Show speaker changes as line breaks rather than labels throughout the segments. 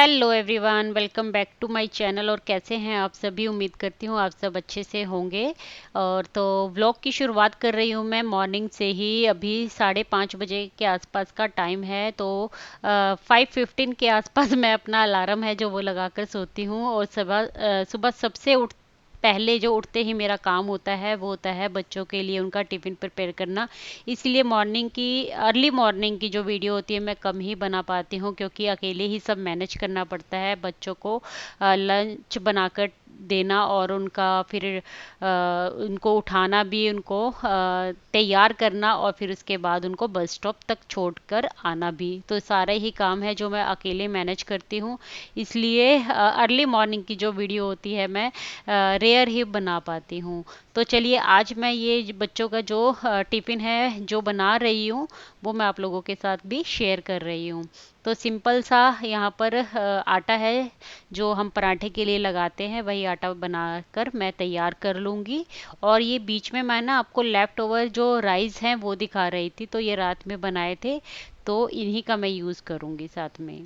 Hello everyone, welcome back to my channel. और कैसे हैं आप सभी? उम्मीद करती हूँ आप सब अच्छे से होंगे। और तो व्लॉग की शुरुआत कर रही हूँ मैं मॉर्निंग से ही। अभी 5:30 बजे के आसपास का टाइम है, तो 5:15 के आसपास मैं अपना अलार्म है जो वो लगाकर सोती हूँ। और सुबह सबसे पहले जो उठते ही मेरा काम होता है वो होता है बच्चों के लिए उनका टिफ़िन प्रिपेयर करना। इसलिए मॉर्निंग की अर्ली मॉर्निंग की जो वीडियो होती है मैं कम ही बना पाती हूँ, क्योंकि अकेले ही सब मैनेज करना पड़ता है। बच्चों को लंच बनाकर देना और उनका फिर उनको उठाना भी, उनको तैयार करना और फिर उसके बाद उनको बस स्टॉप तक छोड़कर आना भी, तो सारे ही काम है जो मैं अकेले मैनेज करती हूँ। इसलिए अर्ली मॉर्निंग की जो वीडियो होती है मैं रेयर ही बना पाती हूँ। तो चलिए आज मैं ये बच्चों का जो टिफ़िन है जो बना रही हूँ वो मैं आप लोगों के साथ भी शेयर कर रही हूँ। तो सिंपल सा यहाँ पर आटा है जो हम पराठे के लिए लगाते हैं, वही आटा बनाकर मैं तैयार कर लूँगी। और ये बीच में मैं ना आपको लेफ़्ट ओवर जो राइस हैं वो दिखा रही थी, तो ये रात में बनाए थे, तो इन्हीं का मैं यूज़ करूँगी साथ में।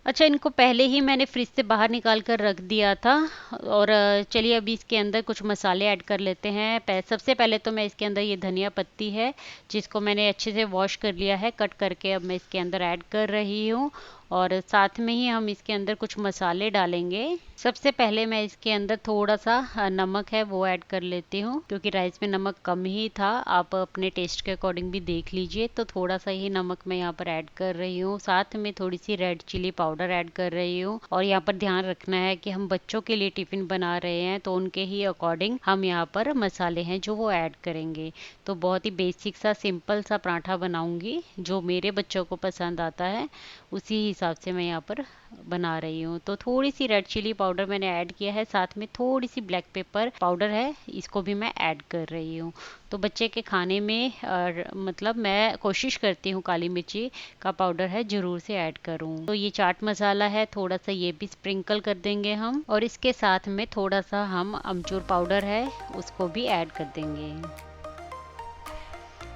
अच्छा, इनको पहले ही मैंने फ्रिज से बाहर निकाल कर रख दिया था। और चलिए अभी इसके अंदर कुछ मसाले ऐड कर लेते हैं। सबसे पहले तो मैं इसके अंदर ये धनिया पत्ती है जिसको मैंने अच्छे से वॉश कर लिया है, कट करके अब मैं इसके अंदर ऐड कर रही हूँ। और साथ में ही हम इसके अंदर कुछ मसाले डालेंगे। सबसे पहले मैं इसके अंदर थोड़ा सा नमक है वो ऐड कर लेती हूँ, क्योंकि राइस में नमक कम ही था। आप अपने टेस्ट के अकॉर्डिंग भी देख लीजिए, तो थोड़ा सा ही नमक मैं यहाँ पर ऐड कर रही हूँ। साथ में थोड़ी सी रेड चिली पाउडर ऐड कर रही हूँ। और यहाँ पर ध्यान रखना है कि हम बच्चों के लिए टिफिन बना रहे हैं, तो उनके ही अकॉर्डिंग हम यहाँ पर मसाले हैं जो वो ऐड करेंगे। तो बहुत ही बेसिक सा सिंपल सा पराठा बनाऊंगी जो मेरे बच्चों को पसंद आता है, उसी हिसाब से मैं यहाँ पर बना रही हूँ। तो थोड़ी सी रेड चिली पाउडर मैंने ऐड किया है, साथ में थोड़ी सी ब्लैक पेपर पाउडर है, इसको भी मैं ऐड कर रही हूँ। तो बच्चे के खाने में मतलब मैं कोशिश करती हूँ काली मिर्ची का पाउडर है ज़रूर से ऐड करूँ। तो ये चाट मसाला है, थोड़ा सा ये भी स्प्रिंकल कर देंगे हम। और इसके साथ में थोड़ा सा हम अमचूर पाउडर है उसको भी ऐड कर देंगे।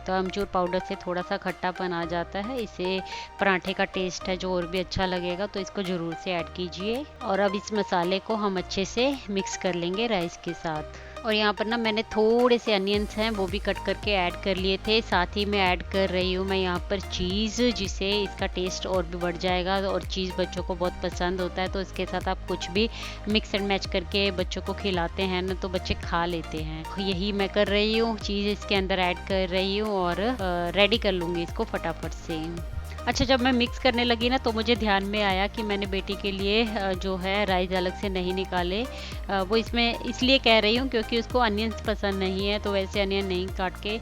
तो अमचूर पाउडर से थोड़ा सा खट्टापन आ जाता है, इससे पराठे का टेस्ट है जो और भी अच्छा लगेगा, तो इसको ज़रूर से ऐड कीजिए। और अब इस मसाले को हम अच्छे से मिक्स कर लेंगे राइस के साथ। और यहाँ पर ना मैंने थोड़े से अनियंस हैं वो भी कट करके ऐड कर लिए थे। साथ ही मैं ऐड कर रही हूँ मैं यहाँ पर चीज़, जिससे इसका टेस्ट और भी बढ़ जाएगा। और चीज़ बच्चों को बहुत पसंद होता है, तो इसके साथ आप कुछ भी मिक्स एंड मैच करके बच्चों को खिलाते हैं ना, तो बच्चे खा लेते हैं। यही मैं कर रही हूँ, चीज़ इसके अंदर ऐड कर रही हूँ और रेडी कर लूँगी इसको फटाफट से। अच्छा, जब मैं मिक्स करने लगी ना तो मुझे ध्यान में आया कि मैंने बेटी के लिए जो है राइस अलग से नहीं निकाले। वो इसमें इसलिए कह रही हूँ क्योंकि उसको अनियंस पसंद नहीं है, तो वैसे अनियन नहीं काट के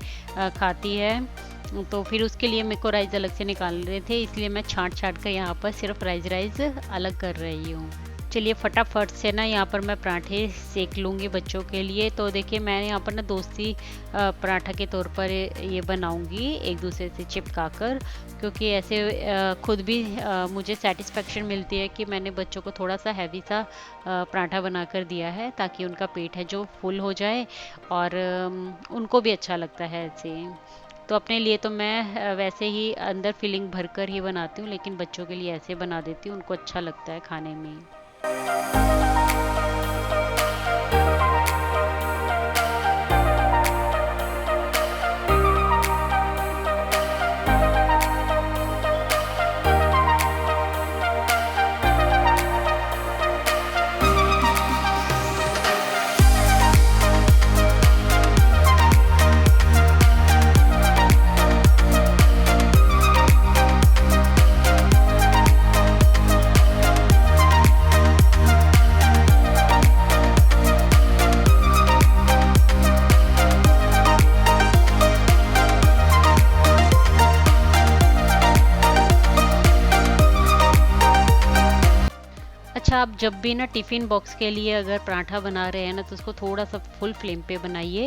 खाती है। तो फिर उसके लिए मेरे को राइस अलग से निकाल रहे थे, इसलिए मैं छाँट छाँट कर यहाँ पर सिर्फ राइस अलग कर रही हूँ। चलिए फटाफट से ना यहाँ पर मैं पराठे सेक लूँगी बच्चों के लिए। तो देखिए मैं यहाँ पर ना दोस्ती पराठा के तौर पर ये बनाऊँगी एक दूसरे से चिपका कर, क्योंकि ऐसे खुद भी मुझे सेटिस्फेक्शन मिलती है कि मैंने बच्चों को थोड़ा सा हैवी सा पराठा बना कर दिया है, ताकि उनका पेट है जो फुल हो जाए और उनको भी अच्छा लगता है ऐसे। तो अपने लिए तो मैं वैसे ही अंदर फिलिंग भरकर ही बनाती हूँ, लेकिन बच्चों के लिए ऐसे बना देती हूँ, उनको अच्छा लगता है खाने में। आप जब भी ना टिफ़िन बॉक्स के लिए अगर पराठा बना रहे हैं ना, तो उसको थोड़ा सा फुल फ्लेम पे बनाइए।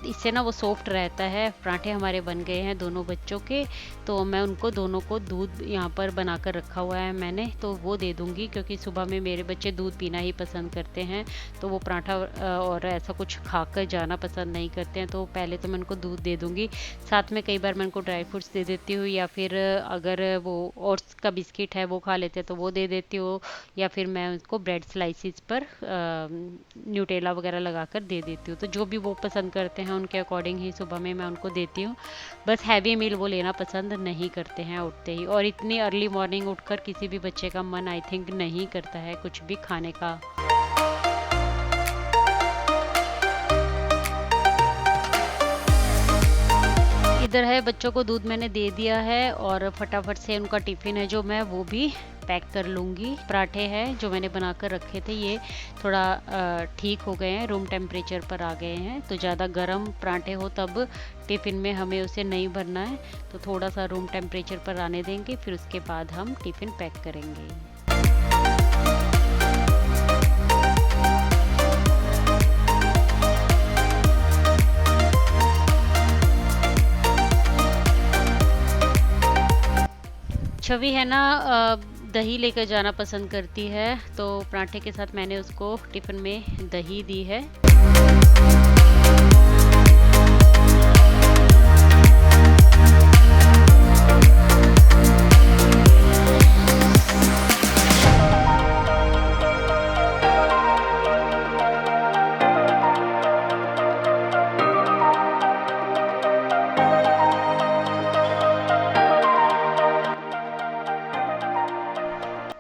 इससे ना वो सॉफ्ट रहता है। पराठे हमारे बन गए हैं दोनों बच्चों के, तो मैं उनको दोनों को दूध यहाँ पर बनाकर रखा हुआ है मैंने, तो वो दे दूँगी, क्योंकि सुबह में मेरे बच्चे दूध पीना ही पसंद करते हैं। तो वो पराठा और ऐसा कुछ खाकर जाना पसंद नहीं करते हैं, तो पहले तो मैं उनको दूध दे दूँगी। साथ में कई बार मैं उनको ड्राई फ्रूट्स दे देती हूँ, या फिर अगर वो ओट्स का बिस्किट है वो खा लेते हैं तो वो दे देती हूँ, या फिर मैं उनको ब्रेड स्लाइसिस पर न्यूटेला वगैरह लगाकर दे देती हूँ। तो जो भी वो पसंद करते हैं उनके अकॉर्डिंग ही सुबह में मैं उनको देती हूँ। बस हैवी मील वो लेना पसंद नहीं करते हैं उठते ही, और इतनी अर्ली मॉर्निंग उठकर किसी भी बच्चे का मन आई थिंक नहीं करता है कुछ भी खाने का। इधर है, बच्चों को दूध मैंने दे दिया है और फटाफट से उनका टिफ़िन है जो मैं वो भी पैक कर लूँगी। पराठे हैं जो मैंने बनाकर रखे थे, ये थोड़ा ठीक हो गए हैं, रूम टेम्परेचर पर आ गए हैं। तो ज़्यादा गर्म पराठे हो तब टिफ़िन में हमें उसे नहीं भरना है, तो थोड़ा सा रूम टेम्परेचर पर आने देंगे, फिर उसके बाद हम टिफ़िन पैक करेंगे। छवि है ना, दही लेकर जाना पसंद करती है, तो पराठे के साथ मैंने उसको टिफ़िन में दही दी है।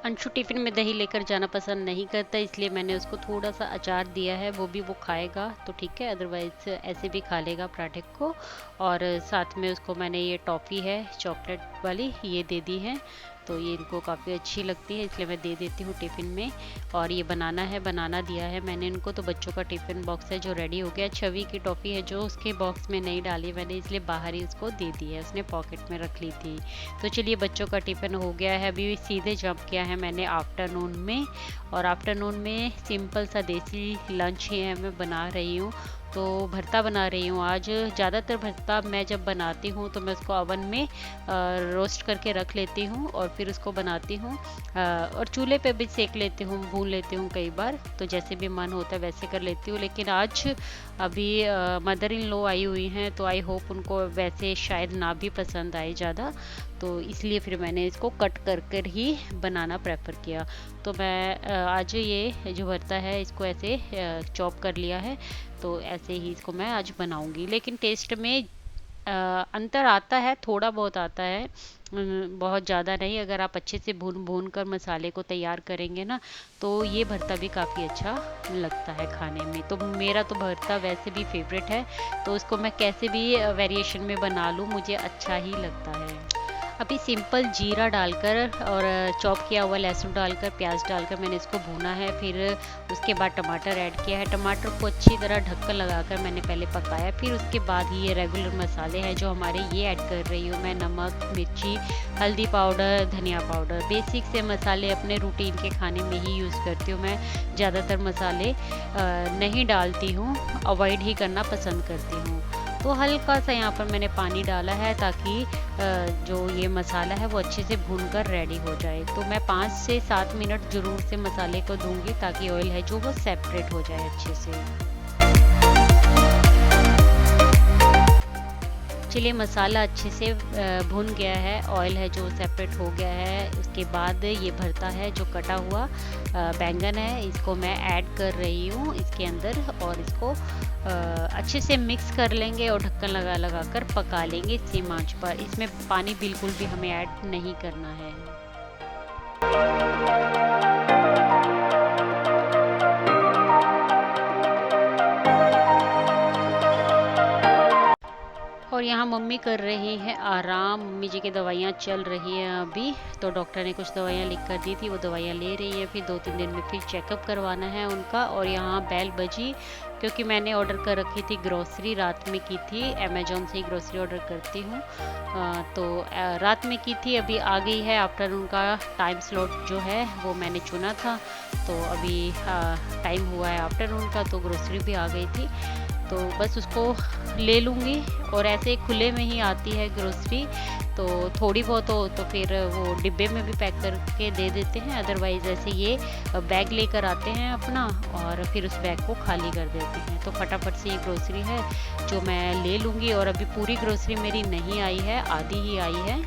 अंशु टिफ़िन में दही लेकर जाना पसंद नहीं करता, इसलिए मैंने उसको थोड़ा सा अचार दिया है, वो भी वो खाएगा तो ठीक है, अदरवाइज़ ऐसे भी खा लेगा पराठे को। और साथ में उसको मैंने ये टॉफ़ी है चॉकलेट वाली, ये दे दी है, तो ये इनको काफ़ी अच्छी लगती है, इसलिए मैं दे देती हूँ टिफ़िन में। और ये बनाना है, बनाना दिया है मैंने इनको, तो बच्चों का टिफ़िन बॉक्स है जो रेडी हो गया। छवि की टॉफ़ी है जो उसके बॉक्स में नहीं डाली मैंने, इसलिए बाहर ही उसको दे दी है, उसने पॉकेट में रख ली थी। तो चलिए, बच्चों का टिफ़िन हो गया है। अभी सीधे जंप किया है मैंने आफ्टरनून में, और आफ्टरनून में सिंपल सा देसी लंच ही है मैं बना रही हूँ। तो भरता बना रही हूँ आज। ज़्यादातर भरता मैं जब बनाती हूँ तो मैं उसको ओवन में रोस्ट करके रख लेती हूँ और फिर उसको बनाती हूँ, और चूल्हे पे भी सेक लेती हूँ, भून लेती हूँ कई बार, तो जैसे भी मन होता है वैसे कर लेती हूँ। लेकिन आज अभी मदर इन लॉ आई हुई हैं, तो आई होप उनको वैसे शायद ना भी पसंद आए ज़्यादा, तो इसलिए फिर मैंने इसको कट कर कर ही बनाना प्रेफर किया। तो मैं आज ये जो भरता है इसको ऐसे चॉप कर लिया है, तो ऐसे ही इसको मैं आज बनाऊंगी। लेकिन टेस्ट में अंतर आता है, थोड़ा बहुत आता है, बहुत ज़्यादा नहीं। अगर आप अच्छे से भून भून कर मसाले को तैयार करेंगे ना, तो ये भरता भी काफ़ी अच्छा लगता है खाने में। तो मेरा तो भरता वैसे भी फेवरेट है, तो उसको मैं कैसे भी वेरिएशन में बना लूँ मुझे अच्छा ही लगता है। अभी सिंपल जीरा डालकर और चॉप किया हुआ लहसुन डालकर, प्याज डालकर मैंने इसको भूना है। फिर उसके बाद टमाटर ऐड किया है। टमाटर को अच्छी तरह ढक्कन लगाकर मैंने पहले पकाया, फिर उसके बाद ही ये रेगुलर मसाले हैं जो हमारे, ये ऐड कर रही हूँ मैं। नमक, मिर्ची, हल्दी पाउडर, धनिया पाउडर, बेसिक से मसाले अपने रूटीन के खाने में ही यूज़ करती हूँ मैं। ज़्यादातर मसाले नहीं डालती हूँ, अवॉइड ही करना पसंद करती हूँ। तो हल्का सा यहाँ पर मैंने पानी डाला है ताकि जो ये मसाला है वो अच्छे से भूनकर रेडी हो जाए। तो मैं 5 से 7 मिनट ज़रूर से मसाले को दूंगी ताकि ऑयल है जो वो सेपरेट हो जाए अच्छे से। चलिए, मसाला अच्छे से भुन गया है, ऑयल है जो सेपरेट हो गया है। उसके बाद ये भरता है जो कटा हुआ बैंगन है, इसको मैं ऐड कर रही हूँ इसके अंदर, और इसको अच्छे से मिक्स कर लेंगे और ढक्कन लगा लगा कर पका लेंगे सेम आंच पर। इसमें पानी बिल्कुल भी हमें ऐड नहीं करना है। और यहाँ मम्मी कर रही है आराम, मम्मी जी की दवाइयाँ चल रही हैं अभी, तो डॉक्टर ने कुछ दवाइयाँ लिख कर दी थी, वो दवाइयाँ ले रही है। फिर 2-3 दिन में फिर चेकअप करवाना है उनका। और यहाँ बेल बजी क्योंकि मैंने ऑर्डर कर रखी थी ग्रोसरी, रात में की थी, अमेजोन से ही ग्रोसरी ऑर्डर करती हूँ। तो रात में की थी, अभी आ गई है। आफ्टरनून का टाइम स्लॉट जो है वो मैंने चुना था, तो अभी टाइम हुआ है आफ्टरनून का, तो ग्रोसरी भी आ गई थी। तो बस उसको ले लूँगी। और ऐसे खुले में ही आती है ग्रोसरी, तो थोड़ी बहुत हो तो फिर वो डिब्बे में भी पैक करके दे देते हैं, अदरवाइज़ ऐसे ये बैग लेकर आते हैं अपना और फिर उस बैग को खाली कर देते हैं। तो फटाफट से ये ग्रोसरी है जो मैं ले लूँगी। और अभी पूरी ग्रोसरी मेरी नहीं आई है, आधी ही आई है।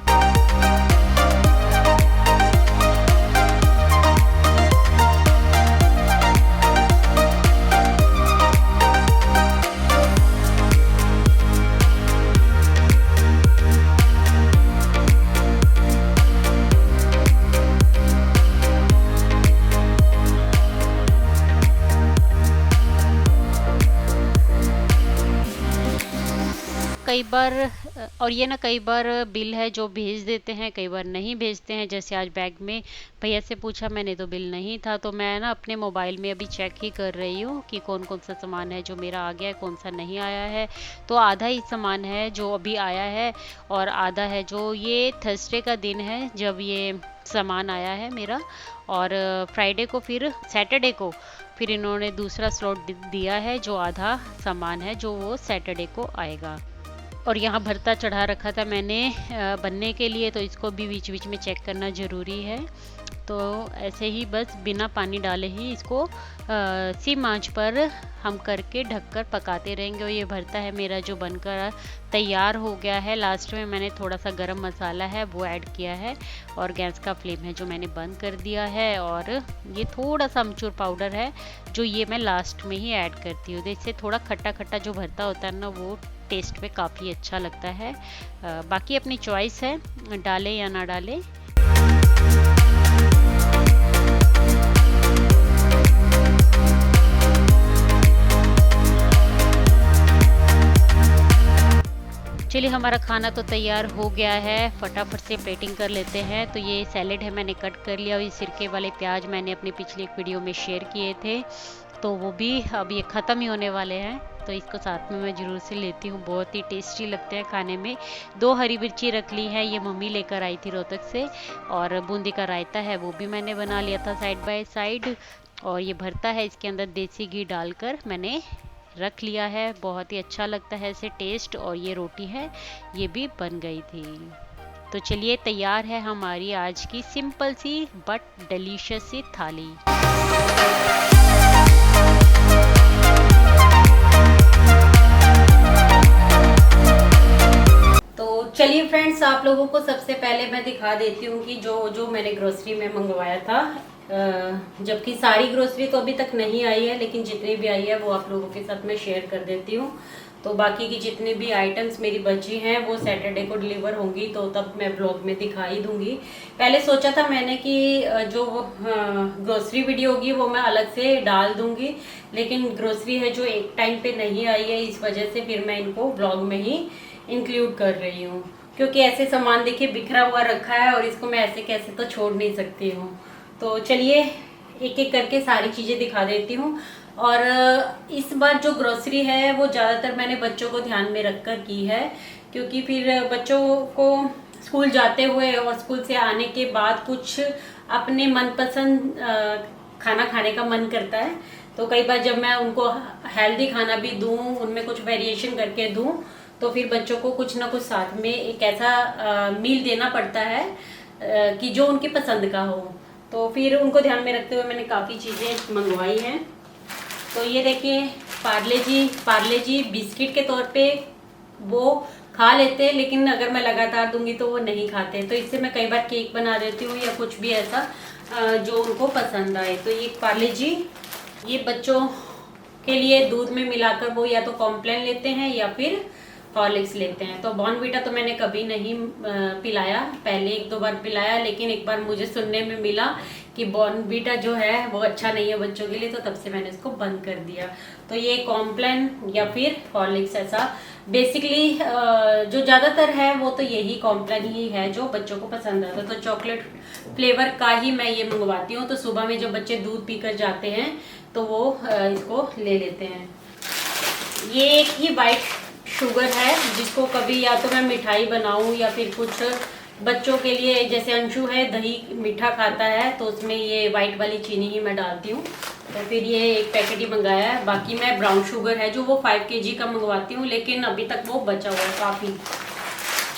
कई बार और ये ना कई बार बिल है जो भेज देते हैं, कई बार नहीं भेजते हैं। जैसे आज बैग में भैया से पूछा मैंने तो बिल नहीं था, तो मैं ना अपने मोबाइल में अभी चेक ही कर रही हूँ कि कौन कौन सा सामान है जो मेरा आ गया है, कौन सा नहीं आया है। तो आधा ही सामान है जो अभी आया है और आधा है जो ये थर्सडे का दिन है जब ये सामान आया है मेरा। और फ्राइडे को फिर सैटरडे को फिर इन्होंने दूसरा स्लॉट दिया है जो आधा सामान है जो वो सैटरडे को आएगा। और यहाँ भरता चढ़ा रखा था मैंने बनने के लिए, तो इसको भी बीच बीच में चेक करना ज़रूरी है। तो ऐसे ही बस बिना पानी डाले ही इसको सिम आंच पर हम करके ढककर पकाते रहेंगे। और ये भरता है मेरा जो बनकर तैयार हो गया है। लास्ट में मैंने थोड़ा सा गरम मसाला है वो ऐड किया है और गैस का फ्लेम है जो मैंने बंद कर दिया है। और ये थोड़ा सा अमचूर पाउडर है जो ये मैं लास्ट में ही ऐड करती हूँ। इससे थोड़ा खट्टा खट्टा जो भरता होता है ना वो टेस्ट में काफ़ी अच्छा लगता है। बाकी अपनी चॉइस है, डालें या ना डालें। चलिए हमारा खाना तो तैयार हो गया है, फटाफट से प्लेटिंग कर लेते हैं। तो ये सैलेड है मैंने कट कर लिया। और ये सिरके वाले प्याज मैंने अपनी पिछली एक वीडियो में शेयर किए थे, तो वो भी अब ये ख़त्म ही होने वाले हैं, तो इसको साथ में मैं ज़रूर से लेती हूँ। बहुत ही टेस्टी लगते हैं खाने में। 2 हरी मिर्ची रख ली है, ये मम्मी लेकर आई थी रोहतक से। और बूंदी का रायता है वो भी मैंने बना लिया था साइड बाय साइड। और ये भरता है, इसके अंदर देसी घी डालकर मैंने रख लिया है। बहुत ही अच्छा लगता है इसे टेस्ट। और ये रोटी है ये भी बन गई थी। तो चलिए तैयार है हमारी आज की सिंपल सी बट डिलीशियस सी थाली। चलिए फ्रेंड्स, आप लोगों को सबसे पहले मैं दिखा देती हूँ कि जो मैंने ग्रोसरी में मंगवाया था। जबकि सारी ग्रोसरी तो अभी तक नहीं आई है, लेकिन जितनी भी आई है वो आप लोगों के साथ मैं शेयर कर देती हूँ। तो बाकी की जितनी भी आइटम्स मेरी बची हैं वो सैटरडे को डिलीवर होंगी, तो तब मैं ब्लॉग में दिखा ही दूंगी। पहले सोचा था मैंने कि जो ग्रोसरी वीडियो होगी वो मैं अलग से डाल दूंगी, लेकिन ग्रोसरी है जो एक टाइम पे नहीं आई है, इस वजह से फिर मैं इनको ब्लॉग में ही इंक्लूड कर रही हूँ। क्योंकि ऐसे सामान देखिए बिखरा हुआ रखा है और इसको मैं ऐसे कैसे तो छोड़ नहीं सकती हूँ। तो चलिए एक एक करके सारी चीज़ें दिखा देती हूँ। और इस बार जो ग्रोसरी है वो ज़्यादातर मैंने बच्चों को ध्यान में रखकर की है, क्योंकि फिर बच्चों को स्कूल जाते हुए और स्कूल से आने के बाद कुछ अपने मनपसंद खाना खाने का मन करता है। तो कई बार जब मैं उनको हेल्दी खाना भी दूँ, उनमें कुछ वेरिएशन करके दूँ, तो फिर बच्चों को कुछ ना कुछ साथ में एक ऐसा मील देना पड़ता है कि जो उनकी पसंद का हो। तो फिर उनको ध्यान में रखते हुए मैंने काफ़ी चीज़ें मंगवाई हैं। तो ये देखिए पार्ले जी बिस्किट के तौर पे वो खा लेते हैं, लेकिन अगर मैं लगातार दूंगी तो वो नहीं खाते। तो इससे मैं कई बार केक बना देती हूँ या कुछ भी ऐसा जो उनको पसंद आए। तो ये पार्ले जी, ये बच्चों के लिए दूध में मिलाकर वो या तो कॉम्प्लेन लेते हैं या फिर हॉर्लिक्स लेते हैं। तो बॉर्नवीटा तो मैंने कभी नहीं पिलाया, पहले 1-2 बार पिलाया, लेकिन एक बार मुझे सुनने में मिला कि बॉर्नवीटा जो है वो अच्छा नहीं है बच्चों के लिए, तो तब से मैंने इसको बंद कर दिया। तो ये कॉम्प्लेन या फिर हॉर्लिक्स, ऐसा बेसिकली जो ज़्यादातर है वो तो यही कॉम्प्लेन ही है जो बच्चों को पसंद आता है। तो चॉकलेट फ्लेवर का ही मैं ये मंगवाती हूँ। तो सुबह में जब बच्चे दूध पीकर जाते हैं तो वो इसको ले लेते हैं। ये एक ही वाइट शुगर है जिसको कभी या तो मैं मिठाई बनाऊं या फिर कुछ बच्चों के लिए, जैसे अंशु है दही मीठा खाता है तो उसमें ये वाइट वाली चीनी ही मैं डालती हूँ। तो फिर ये एक पैकेट ही मंगाया है। बाकी मैं ब्राउन शुगर है जो वो 5 kg का मंगवाती हूँ, लेकिन अभी तक वो बचा हुआ है काफ़ी,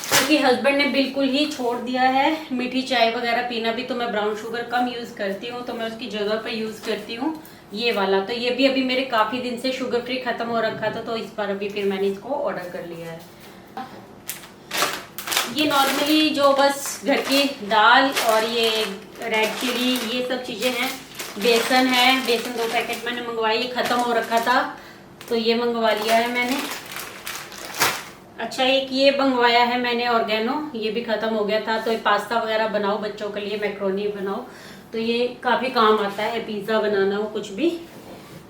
क्योंकि हस्बैंड ने बिल्कुल ही छोड़ दिया है मीठी चाय वगैरह पीना भी, तो मैं ब्राउन शुगर कम यूज़ करती हूँ, तो मैं उसकी जगह पर यूज़ करती हूँ ये वाला। तो ये भी अभी मेरे काफ़ी दिन से शुगर फ्री ख़त्म हो रखा था, तो इस बार अभी फिर मैंने इसको ऑर्डर कर लिया है। ये नॉर्मली जो बस घर की दाल और ये रेड चिली ये सब चीज़ें हैं। बेसन है, बेसन 2 पैकेट मैंने मंगवाई, ये ख़त्म हो रखा था तो ये मंगवा लिया है मैंने। अच्छा, एक ये मंगवाया है मैंने ऑर्गेनो, ये भी ख़त्म हो गया था। तो ये पास्ता वगैरह बनाओ बच्चों के लिए, मैक्रोनी बनाओ तो ये काफ़ी काम आता है, पिज़्ज़ा बनाना हो कुछ भी।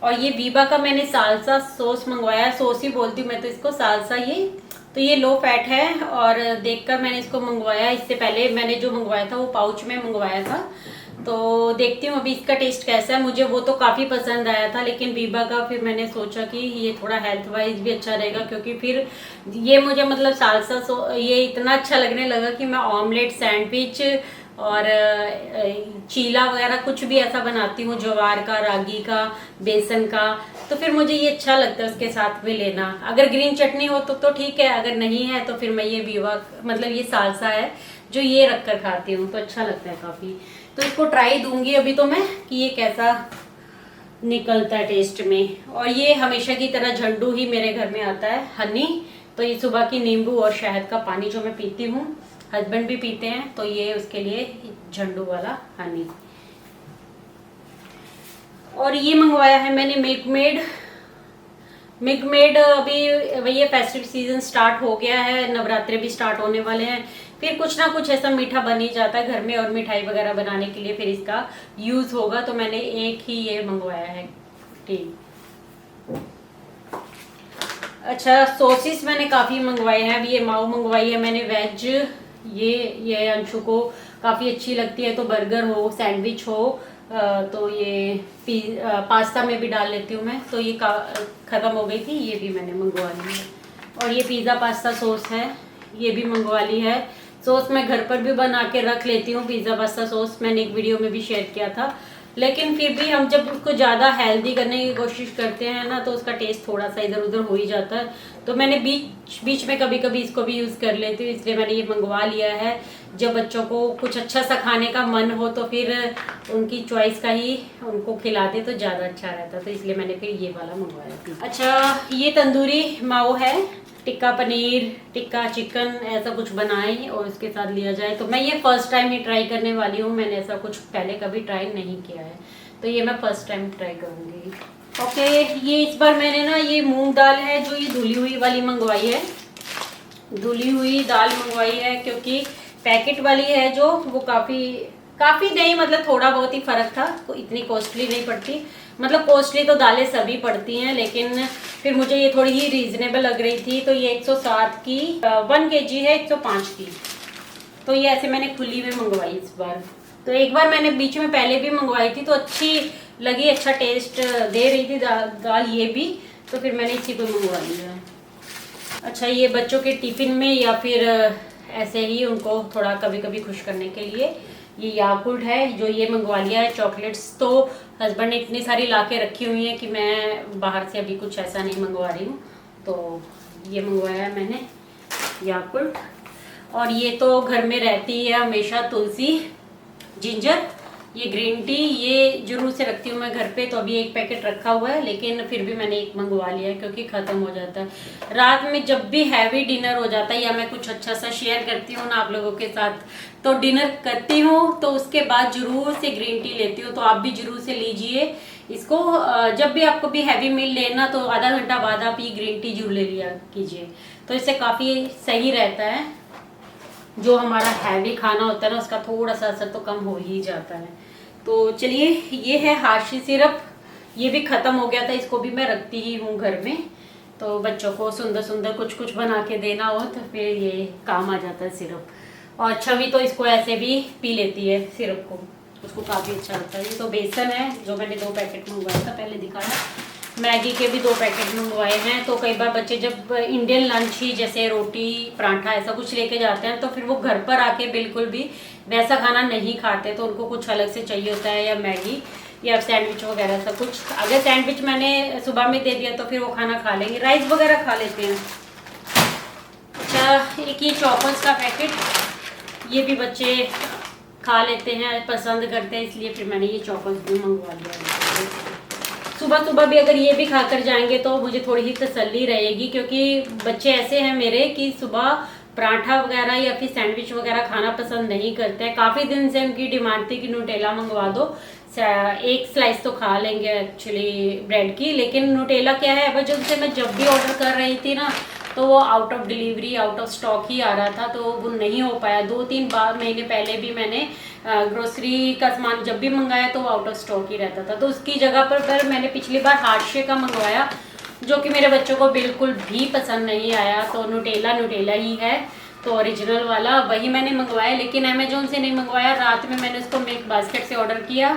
और ये वीबा का मैंने सालसा सॉस मंगवाया, सॉस ही बोलती हूँ मैं तो इसको, सालसा ये। तो ये लो फैट है और देखकर मैंने इसको मंगवाया। इससे पहले मैंने जो मंगवाया था वो पाउच में मंगवाया था, तो देखती हूँ अभी इसका टेस्ट कैसा है। मुझे वो तो काफ़ी पसंद आया था, लेकिन वीबा का फिर मैंने सोचा कि ये थोड़ा हेल्थ वाइज भी अच्छा रहेगा, क्योंकि फिर ये मुझे मतलब सालसा ये इतना अच्छा लगने लगा कि मैं ऑमलेट, सैंडविच और चीला वगैरह कुछ भी ऐसा बनाती हूँ, ज्वार का, रागी का, बेसन का, तो फिर मुझे ये अच्छा लगता है उसके साथ में लेना। अगर ग्रीन चटनी हो तो ठीक है, अगर नहीं है तो फिर मैं ये वीबा मतलब ये सालसा है जो ये रख कर खाती हूँ, तो अच्छा लगता है काफ़ी। तो इसको ट्राई दूंगी अभी तो मैं कि ये कैसा निकलता है टेस्ट में। और ये हमेशा की तरह झंडू ही मेरे घर में आता है, हनी। तो ये सुबह की नींबू और शहद का पानी जो मैं पीती हूँ, हस्बैंड भी पीते हैं, तो ये उसके लिए झंडू वाला हनी। और ये मंगवाया है मैंने मिल्क मेड। अभी ये फेस्टिव सीजन स्टार्ट हो गया है, नवरात्रे भी स्टार्ट होने वाले हैं, फिर कुछ ना कुछ ऐसा मीठा बन ही जाता है घर में, और मिठाई वगैरह बनाने के लिए फिर इसका यूज होगा, तो मैंने एक ही ये मंगवाया है टी। अच्छा, सॉसेस मैंने काफ़ी मंगवाए हैं। अभी ये माओ मंगवाई है मैंने वेज, ये अंशु को काफ़ी अच्छी लगती है, तो बर्गर हो, सैंडविच हो, तो ये पास्ता में भी डाल लेती हूँ मैं, तो ये ख़त्म हो गई थी, ये भी मैंने मंगवा ली है। और ये पिज़्ज़ा पास्ता सॉस है, ये भी मंगवा ली है। सॉस मैं घर पर भी बना के रख लेती हूँ, पिज़्ज़ा पास्ता सॉस मैंने एक वीडियो में भी शेयर किया था, लेकिन फिर भी हम जब उसको ज़्यादा हेल्दी करने की कोशिश करते हैं ना, तो उसका टेस्ट थोड़ा सा इधर उधर हो ही जाता है। तो मैंने बीच में कभी कभी इसको भी यूज़ कर लेती हूँ, इसलिए मैंने ये मंगवा लिया है। जब बच्चों को कुछ अच्छा सा खाने का मन हो तो फिर उनकी चॉइस का ही उनको खिलाते तो ज़्यादा अच्छा रहता, तो इसलिए मैंने फिर ये वाला मंगवाया था। अच्छा, ये तंदूरी माओ है, टिक्का पनीर, टिक्का चिकन ऐसा कुछ बनाएं और इसके साथ लिया जाए, तो मैं ये फर्स्ट टाइम ही ट्राई करने वाली हूँ। मैंने ऐसा कुछ पहले कभी ट्राई नहीं किया है, तो ये मैं फर्स्ट टाइम ट्राई करूँगी। ओके, ये इस बार मैंने ना ये मूंग दाल है जो ये धुली हुई वाली मंगवाई है, धुली हुई दाल मंगवाई है, क्योंकि पैकेट वाली है जो वो काफ़ी नहीं, मतलब थोड़ा बहुत ही फ़र्क था, इतनी कॉस्टली नहीं पड़ती। मतलब कॉस्टली तो दालें सभी पड़ती हैं, लेकिन फिर मुझे ये थोड़ी ही रीज़नेबल लग रही थी, तो ये 107 की 1 kg है, 105 की, तो ये ऐसे मैंने खुली में मंगवाई इस बार। तो एक बार मैंने बीच में पहले भी मंगवाई थी तो अच्छी लगी, अच्छा टेस्ट दे रही थी दाल ये भी, तो फिर मैंने इसी को मंगवा लिया। अच्छा, ये बच्चों के टिफ़िन में या फिर ऐसे ही उनको थोड़ा कभी कभी खुश करने के लिए ये याकुल्ट है जो ये मंगवा लिया है। चॉकलेट्स तो हस्बैंड ने इतनी सारी ला के रखी हुई है कि मैं बाहर से अभी कुछ ऐसा नहीं मंगवा रही हूँ, तो ये मंगवाया है मैंने याकुल्ट। और ये तो घर में रहती है हमेशा, तुलसी, जिंजर, ये ग्रीन टी, ये जरूर से रखती हूँ मैं घर पे, तो अभी एक पैकेट रखा हुआ है, लेकिन फिर भी मैंने एक मंगवा लिया है क्योंकि ख़त्म हो जाता है। रात में जब भी हैवी डिनर हो जाता है या मैं कुछ अच्छा सा शेयर करती हूँ ना आप लोगों के साथ, तो डिनर करती हूँ तो उसके बाद जरूर से ग्रीन टी लेती हूँ, तो आप भी जरूर से लीजिए इसको। जब भी आपको भी हैवी मील लेना तो आधा घंटा बाद आप ये ग्रीन टी जरूर ले लिया कीजिए, तो इससे काफ़ी सही रहता है। जो हमारा हैवी खाना होता है ना उसका थोड़ा सा असर तो कम हो ही जाता है। तो चलिए, ये है हाशी सिरप, ये भी ख़त्म हो गया था, इसको भी मैं रखती ही हूँ घर में, तो बच्चों को सुंदर सुंदर कुछ कुछ बना के देना हो तो फिर ये काम आ जाता है सिरप। और छवि तो इसको ऐसे भी पी लेती है सिरप को, उसको काफ़ी अच्छा लगता है। ये तो बेसन है जो मैंने 2 पैकेट मंगवाया था, पहले दिखाया, मैगी के भी 2 पैकेट मंगवाए हैं। तो कई बार बच्चे जब इंडियन लंच ही जैसे रोटी पराठा ऐसा कुछ लेके जाते हैं तो फिर वो घर पर आके बिल्कुल भी वैसा खाना नहीं खाते, तो उनको कुछ अलग से चाहिए होता है, या मैगी या सैंडविच वगैरह सब कुछ। अगर सैंडविच मैंने सुबह में दे दिया तो फिर वो खाना खा लेंगे, राइस वगैरह खा लेते हैं। अच्छा, एक ये चॉकल्स का पैकेट, ये भी बच्चे खा लेते हैं, पसंद करते हैं, इसलिए फिर मैंने ये चॉकल्स भी मंगवा लिया। सुबह सुबह भी अगर ये भी खाकर जाएंगे तो मुझे थोड़ी ही तसल्ली रहेगी, क्योंकि बच्चे ऐसे हैं मेरे कि सुबह पराठा वगैरह या फिर सैंडविच वगैरह खाना पसंद नहीं करते हैं। काफ़ी दिन से उनकी डिमांड थी कि न्यूटेला मंगवा दो, एक स्लाइस तो खा लेंगे एक्चुअली ब्रेड की, लेकिन न्यूटेला क्या है, वजह से मैं जब भी ऑर्डर कर रही थी ना तो वो out of delivery, out of stock ही आ रहा था, तो वो नहीं हो पाया। 2-3 बार महीने पहले भी मैंने ग्रोसरी का सामान जब भी मंगाया तो वो आउट ऑफ स्टॉक ही रहता था। तो उसकी जगह पर मैंने पिछली बार हार्शे का मंगवाया, जो कि मेरे बच्चों को बिल्कुल भी पसंद नहीं आया। तो न्यूटेला ही है, तो ओरिजिनल वाला वही मैंने मंगवाया, लेकिन अमेजोन से नहीं मंगवाया। रात में मैंने उसको मिल्क बास्केट से ऑर्डर किया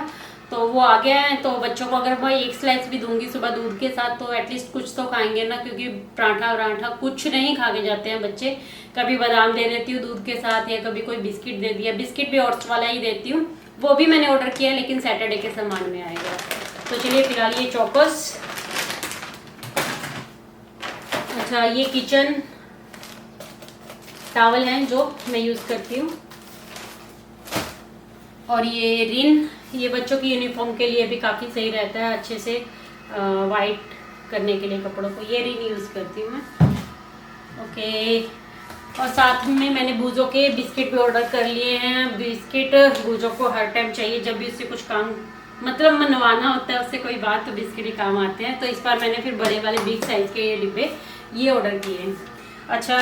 तो वो आ गया है। तो बच्चों को अगर मैं एक स्लाइस भी दूंगी सुबह दूध के साथ तो एटलीस्ट कुछ तो खाएंगे ना, क्योंकि पराठा वराठा कुछ नहीं खा के जाते हैं बच्चे। कभी बादाम दे देती हूँ दूध के साथ, या कभी कोई बिस्किट दे दिया, बिस्किट भी ऑर्ट्स वाला ही देती हूँ, वो भी मैंने ऑर्डर किया लेकिन सैटरडे के सामान में आएगा। तो चलिए फिलहाल ये चॉकस। अच्छा, ये किचन टॉवल हैं जो मैं यूज़ करती हूँ, और ये रिन, ये बच्चों की यूनिफॉर्म के लिए भी काफ़ी सही रहता है, अच्छे से वाइट करने के लिए कपड़ों को। ये रिन यूज़ करती हूँ मैं। ओके, और साथ में मैंने बूजो के बिस्किट भी ऑर्डर कर लिए हैं। बिस्किट बूजो को हर टाइम चाहिए, जब भी उससे कुछ काम मतलब मनवाना होता है उससे कोई बात, तो बिस्किट ही काम आते हैं। तो इस बार मैंने फिर बड़े वाले बिग साइज़ के डिब्बे ये ऑर्डर किए। अच्छा,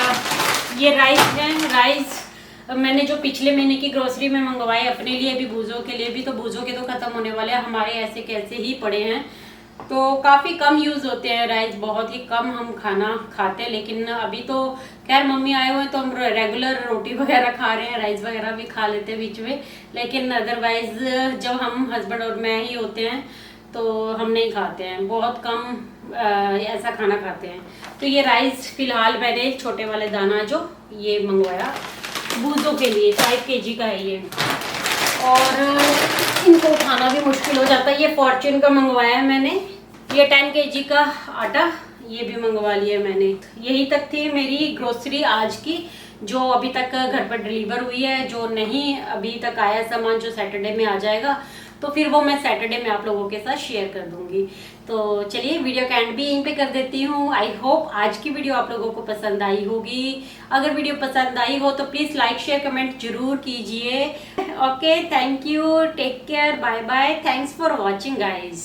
ये राइस है। राइस मैंने जो पिछले महीने की ग्रोसरी में मंगवाए अपने लिए भी, बूजो के लिए भी, तो बूजो के तो ख़त्म होने वाले हैं, हमारे ऐसे कैसे ही पड़े हैं। तो काफ़ी कम यूज़ होते हैं राइस, बहुत ही कम हम खाना खाते हैं। लेकिन अभी तो खैर मम्मी आए हुए हैं तो हम रेगुलर रोटी वगैरह खा रहे हैं, राइस वगैरह भी खा लेते हैं बीच में। लेकिन अदरवाइज जब हम हस्बैंड और मैं ही होते हैं तो हम नहीं खाते हैं, बहुत कम ऐसा खाना खाते हैं। तो ये राइस फिलहाल मैंने छोटे वाले दाना जो ये मंगवाया बूजों के लिए, 5 kg का है ये, और इनको उठाना भी मुश्किल हो जाता है। ये फॉर्च्यून का मंगवाया है मैंने, ये 10 kg का आटा ये भी मंगवा लिया मैंने। यही तक थी मेरी ग्रोसरी आज की, जो अभी तक घर पर डिलीवर हुई है। जो नहीं अभी तक आया सामान, जो सैटरडे में आ जाएगा, तो फिर वो मैं सैटरडे में आप लोगों के साथ शेयर कर दूंगी। तो चलिए वीडियो का एंड भी यहीं पे कर देती हूँ। आई होप आज की वीडियो आप लोगों को पसंद आई होगी। अगर वीडियो पसंद आई हो तो प्लीज़ लाइक शेयर कमेंट जरूर कीजिए। Okay, thank you, take care, bye bye, thanks for watching guys.